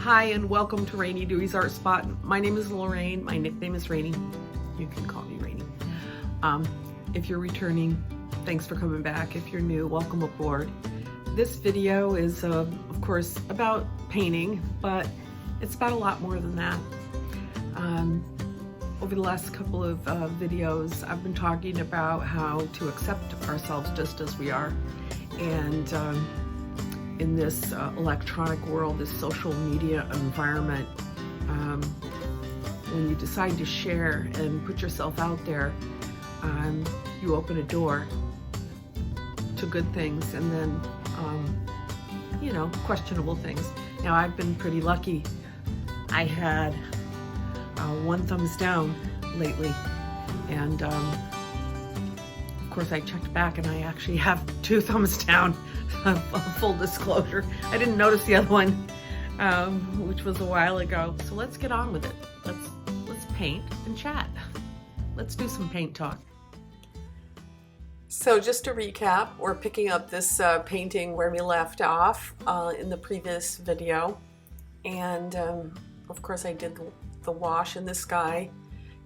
Hi and welcome to Rainy Dewey's Art Spot. My name is Lorraine. My nickname is Rainy. You can call me Rainy. If you're returning, thanks for coming back. If you're new, welcome aboard. This video is, of course, about painting, but it's about a lot more than that. Over the last couple of videos, I've been talking about how to accept ourselves just as we are. And in this electronic world, this social media environment, when you decide to share and put yourself out there, you open a door to good things and then, questionable things. Now, I've been pretty lucky. I had one thumbs down lately, and of course I checked back and I actually have two thumbs down. Full disclosure, I didn't notice the other one, which was a while ago. So let's get on with it. Let's paint and chat. Let's do some paint talk. So just to recap, we're picking up this painting where we left off in the previous video, and of course I did the wash in the sky,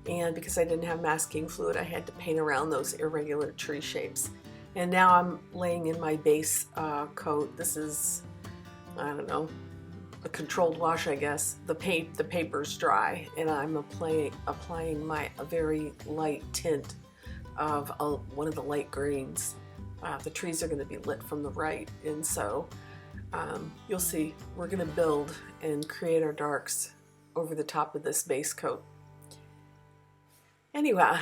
and because I didn't have masking fluid, I had to paint around those irregular tree shapes. And now I'm laying in my base coat. This is, I don't know, a controlled wash, I guess. The paper's dry, and I'm applying a very light tint of one of the light greens. The trees are going to be lit from the right, and so you'll see we're going to build and create our darks over the top of this base coat. Anyhow,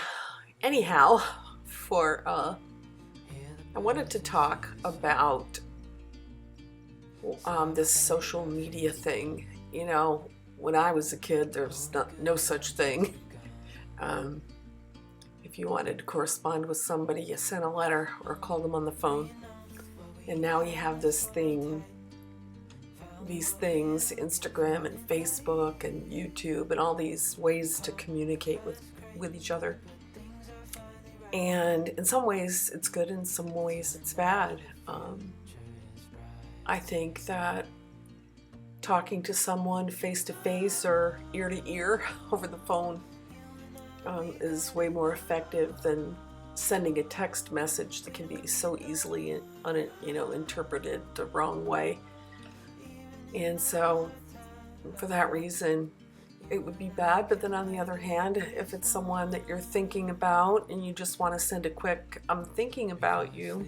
I wanted to talk about this social media thing. You know, when I was a kid, there's no such thing. If you wanted to correspond with somebody, you sent a letter or called them on the phone. And now you have these things, Instagram and Facebook and YouTube and all these ways to communicate with each other. And in some ways it's good, in some ways it's bad. I think that talking to someone face to face or ear to ear over the phone is way more effective than sending a text message that can be so easily interpreted the wrong way. And so for that reason, it would be bad. But then on the other hand, if it's someone that you're thinking about and you just want to send a quick "I'm thinking about you"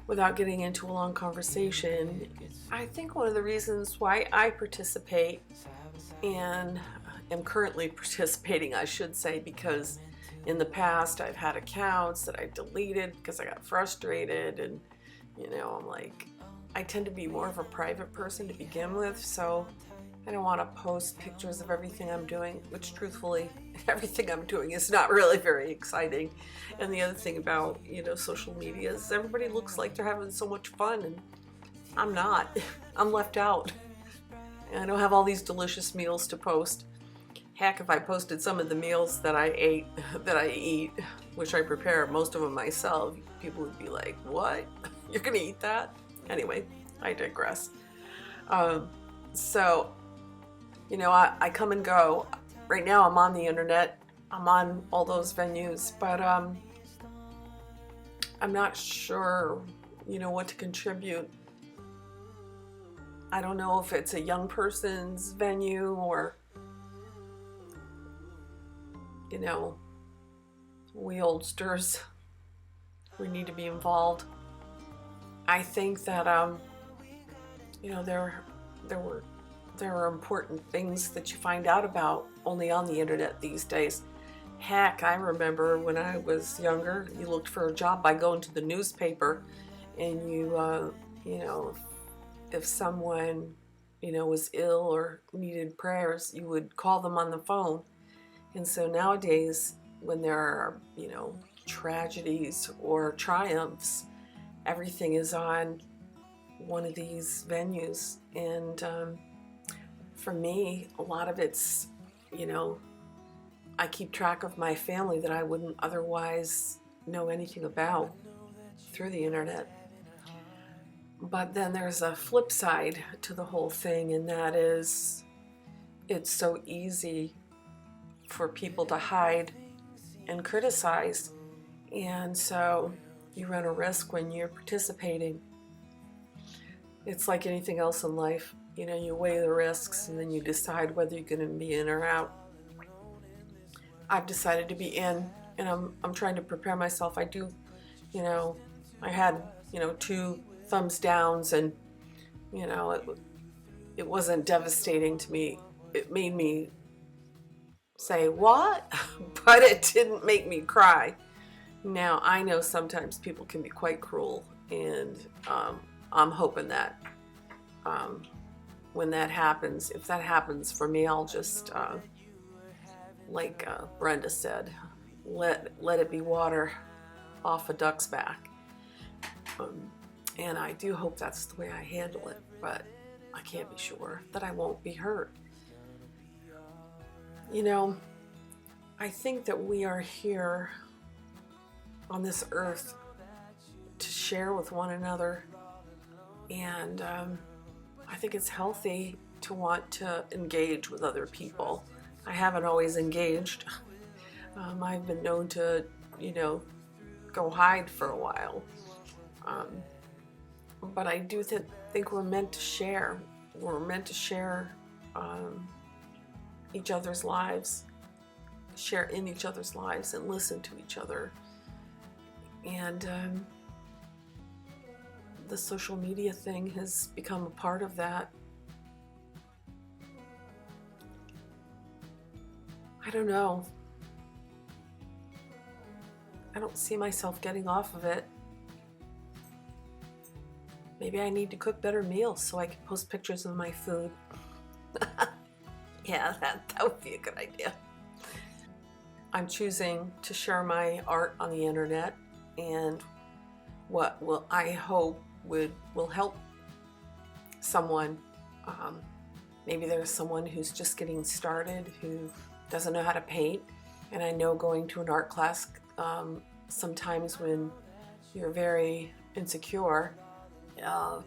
without getting into a long conversation, I think one of the reasons why I participate, and am currently participating, I should say, because in the past I've had accounts that I deleted because I got frustrated, and I'm like, I tend to be more of a private person to begin with, so I don't want to post pictures of everything I'm doing, which truthfully, everything I'm doing is not really very exciting. And the other thing about, social media is everybody looks like they're having so much fun, and I'm not. I'm left out. And I don't have all these delicious meals to post. Heck, if I posted some of the meals that I eat, which I prepare most of them myself, people would be like, "What? You're gonna eat that?" Anyway, I digress. So, I come and go. Right now I'm on the internet. I'm on all those venues, but I'm not sure, what to contribute. I don't know if it's a young person's venue or, we oldsters, we need to be involved. I think that, there are important things that you find out about only on the internet these days. Heck, I remember when I was younger, you looked for a job by going to the newspaper, and if someone, was ill or needed prayers, you would call them on the phone. And so nowadays, when there are, tragedies or triumphs, everything is on one of these venues. And for me, a lot of it's, I keep track of my family that I wouldn't otherwise know anything about through the internet. But then there's a flip side to the whole thing, and that is it's so easy for people to hide and criticize. And so you run a risk when you're participating. It's like anything else in life. You know, you weigh the risks and then you decide whether you're going to be in or out. I've decided to be in, and I'm trying to prepare myself. I do, you know, I had, 2 thumbs downs, and, it wasn't devastating to me. It made me say, what? But it didn't make me cry. Now, I know sometimes people can be quite cruel, and I'm hoping that when that happens, if that happens for me, I'll just, like Brenda said, let it be water off a duck's back. And I do hope that's the way I handle it, but I can't be sure that I won't be hurt. I think that we are here on this earth to share with one another, and I think it's healthy to want to engage with other people. I haven't always engaged. I've been known to, go hide for a while. But I do think we're meant to share. We're meant to share each other's lives, share in each other's lives, and listen to each other. And the social media thing has become a part of that. I don't know. I don't see myself getting off of it. Maybe I need to cook better meals so I can post pictures of my food. Yeah, that would be a good idea. I'm choosing to share my art on the internet, and what will I hope will help someone. Maybe there's someone who's just getting started who doesn't know how to paint, and I know going to an art class sometimes when you're very insecure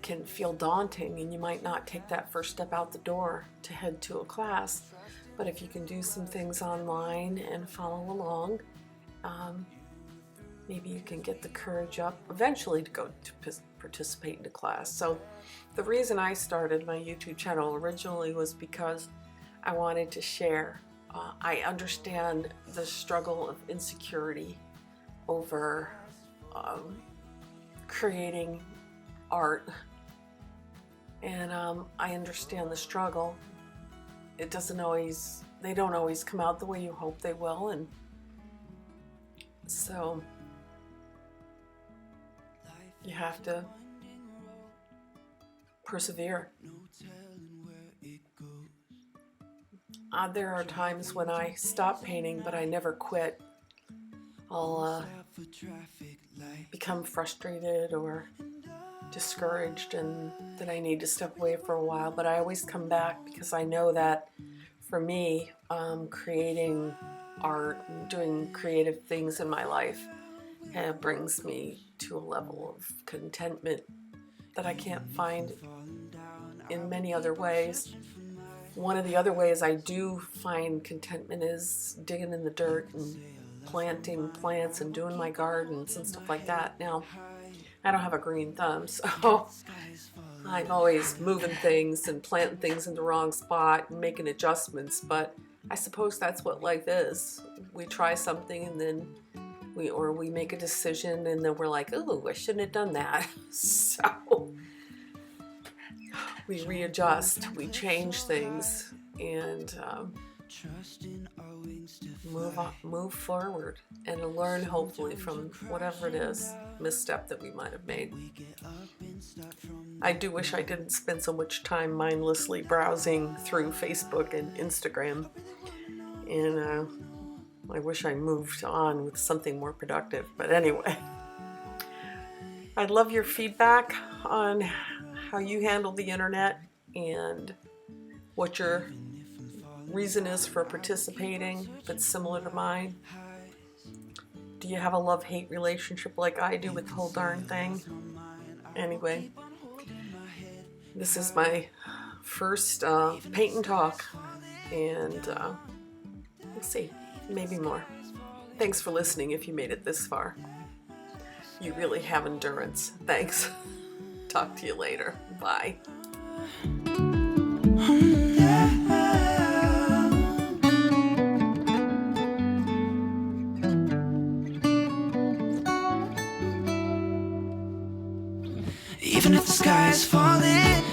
can feel daunting, and you might not take that first step out the door to head to a class. But if you can do some things online and follow along, maybe you can get the courage up eventually to go to participate in a class. So the reason I started my YouTube channel originally was because I wanted to share. I understand the struggle of insecurity over creating art, and I understand the struggle. They don't always come out the way you hope they will, and so you have to persevere. There are times when I stop painting, but I never quit. I'll become frustrated or discouraged, and then I need to step away for a while, but I always come back because I know that for me, creating art and doing creative things in my life brings me to a level of contentment that I can't find in many other ways. One of the other ways I do find contentment is digging in the dirt and planting plants and doing my gardens and stuff like that. Now, I don't have a green thumb, so I'm always moving things and planting things in the wrong spot and making adjustments, but I suppose that's what life is. We try something and then we make a decision and then we're like, oh, I shouldn't have done that. So we readjust, we change things, and move forward and learn, hopefully, from whatever it is, misstep that we might have made. I do wish I didn't spend so much time mindlessly browsing through Facebook and Instagram, and I wish I moved on with something more productive. But anyway, I'd love your feedback on how you handle the internet and what your reason is for participating that's similar to mine. Do you have a love-hate relationship like I do with the whole darn thing? Anyway, This is my first paint and talk, and we'll see, maybe more. Thanks for listening if you made it this far. You really have endurance. Thanks. Talk to you later. Bye. Even if the sky is falling